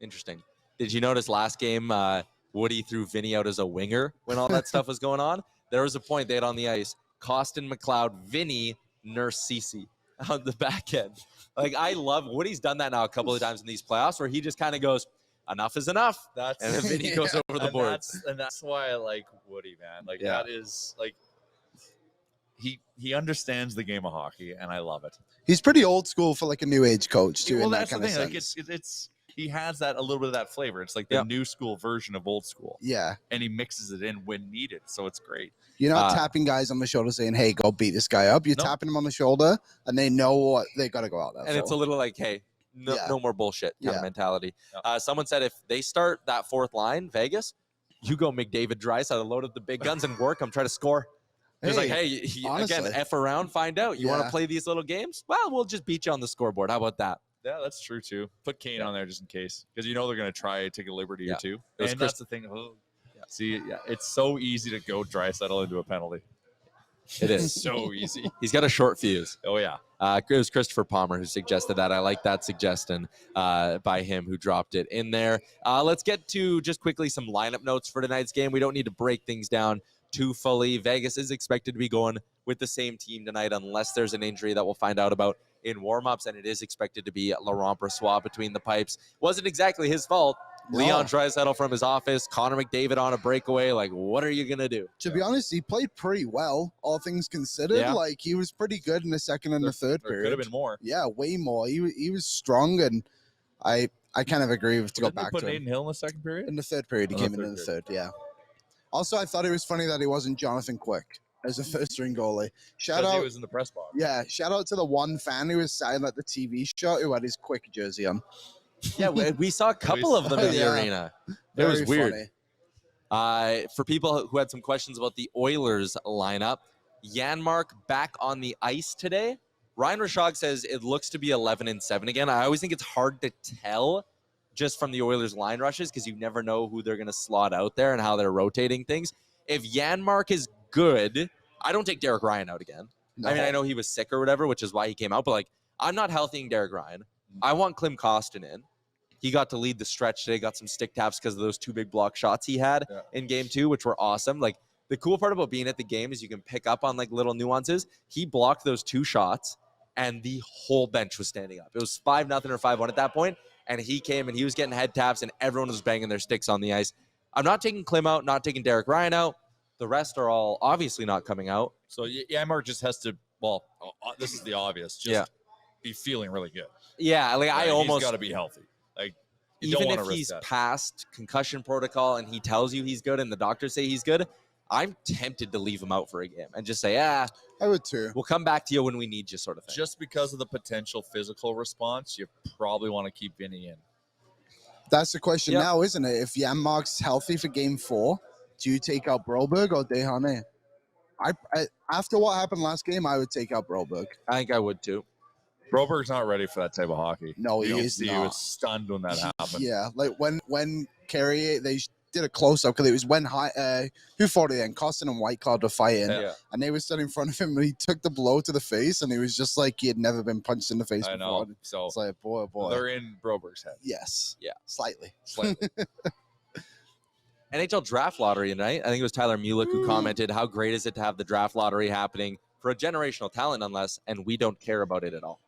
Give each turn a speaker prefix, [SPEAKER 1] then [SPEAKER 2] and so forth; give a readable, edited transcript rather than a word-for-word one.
[SPEAKER 1] Interesting. Did you notice last game Woody threw Vinny out as a winger when all that stuff was going on? There was a point they had on the ice. Costin McLeod, Vinny, Nurse Cece on the back end. Like, I love Woody's done that now a couple of times in these playoffs where he just kind of goes, enough is enough. And then Vinny goes over the board.
[SPEAKER 2] That's why I like Woody, man. Like, that is, like, he understands the game of hockey, and I love it.
[SPEAKER 3] He's pretty old school for, like, a new age coach, too.
[SPEAKER 2] Well, that's the thing. Like, it's he has that a little bit of that flavor. It's like the new school version of old school.
[SPEAKER 3] Yeah.
[SPEAKER 2] And he mixes it in when needed, so it's great.
[SPEAKER 3] You're not tapping guys on the shoulder saying, hey, go beat this guy up. You're tapping them on the shoulder, and they know what they got to go out there
[SPEAKER 1] and
[SPEAKER 3] for.
[SPEAKER 1] It's a little like, hey, no more bullshit kind of mentality. Someone said if they start that fourth line, Vegas, you go McDavid, Draisaitl, load up the big guns and work them, try to score. It's like, hey, again, F around, find out. You want to play these little games? Well, we'll just beat you on the scoreboard. How about that?
[SPEAKER 2] Yeah, that's true, too. Put Kane on there just in case. Because you know they're going to try to take a liberty or two. And that's the thing. See, it's so easy to go Draisaitl into a penalty.
[SPEAKER 1] It is.
[SPEAKER 2] So easy.
[SPEAKER 1] He's got a short fuse.
[SPEAKER 2] Oh, yeah.
[SPEAKER 1] It was Christopher Palmer who suggested that. I like that suggestion by him who dropped it in there. Let's get to just quickly some lineup notes for tonight's game. We don't need to break things down too fully. Vegas is expected to be going with the same team tonight unless there's an injury that we'll find out about in warmups, and it is expected to be Laurent Brossoit between the pipes. Wasn't exactly his fault. No. Leon Draisaitl from his office, Connor McDavid on a breakaway. Like, what are you going to do?
[SPEAKER 3] To be honest, he played pretty well, all things considered.
[SPEAKER 1] Yeah.
[SPEAKER 3] Like, he was pretty good in the second and the third period.
[SPEAKER 2] Could have been more.
[SPEAKER 3] Yeah, way more. He was strong, and I kind of agree with to go back to him.
[SPEAKER 2] Didn't they put Nathan Hill in the second period?
[SPEAKER 3] In the third period. He came in the third, yeah. Also, I thought it was funny that he wasn't Jonathan Quick as a first-string goalie. Shout out.
[SPEAKER 2] He was in the press box.
[SPEAKER 3] Yeah, shout out to the one fan who was signing at the TV shot who had his Quick jersey on.
[SPEAKER 1] Yeah, we saw a couple of them in the arena. It was weird. For people who had some questions about the Oilers lineup, Janmark back on the ice today. Ryan Rishaug says it looks to be 11-7 again. I always think it's hard to tell just from the Oilers line rushes because you never know who they're going to slot out there and how they're rotating things. If Janmark is good, I don't take Derek Ryan out again. No. I mean, I know he was sick or whatever, which is why he came out, but like, I'm not healthying Derek Ryan. I want Klim Kostin in. He got to lead the stretch today, got some stick taps because of those 2 big block shots he had in game 2, which were awesome. Like, the cool part about being at the game is you can pick up on like little nuances. He blocked those 2 shots and the whole bench was standing up. It was 5-0 or 5-1 at that point, and he came and he was getting head taps and everyone was banging their sticks on the ice. I'm not taking Klim out, not taking Derek Ryan out. The rest are all obviously not coming out.
[SPEAKER 2] So Janmark just has to, well, this is the obvious, just be feeling really good.
[SPEAKER 1] Yeah, like I almost
[SPEAKER 2] got to be healthy. Like,
[SPEAKER 1] even if he's past concussion protocol and he tells you he's good and the doctors say he's good, I'm tempted to leave him out for a game and just say, I
[SPEAKER 3] would too.
[SPEAKER 1] We'll come back to you when we need you, sort of thing.
[SPEAKER 2] Just because of the potential physical response, you probably want to keep Vinny in.
[SPEAKER 3] That's the question now, isn't it? If Janmark's healthy for game 4, do you take out Broberg or Desharnais? I after what happened last game, I would take out Broberg.
[SPEAKER 1] I think I would too.
[SPEAKER 2] Broberg's not ready for that type of hockey.
[SPEAKER 3] No, he is not.
[SPEAKER 2] He was stunned when that happened.
[SPEAKER 3] Yeah, like when Carrier, they did a close-up because it was when who fought it then? Costin and Whitecloud were fighting, and they were stood in front of him, and he took the blow to the face, and he was just like he had never been punched in the face before.
[SPEAKER 2] So
[SPEAKER 3] it's like, boy,
[SPEAKER 2] they're in Broberg's head.
[SPEAKER 3] Yes.
[SPEAKER 1] Yeah.
[SPEAKER 3] Slightly.
[SPEAKER 1] NHL draft lottery tonight. I think it was Tyler Mulick who commented, how great is it to have the draft lottery happening for a generational talent, and we don't care about it at all.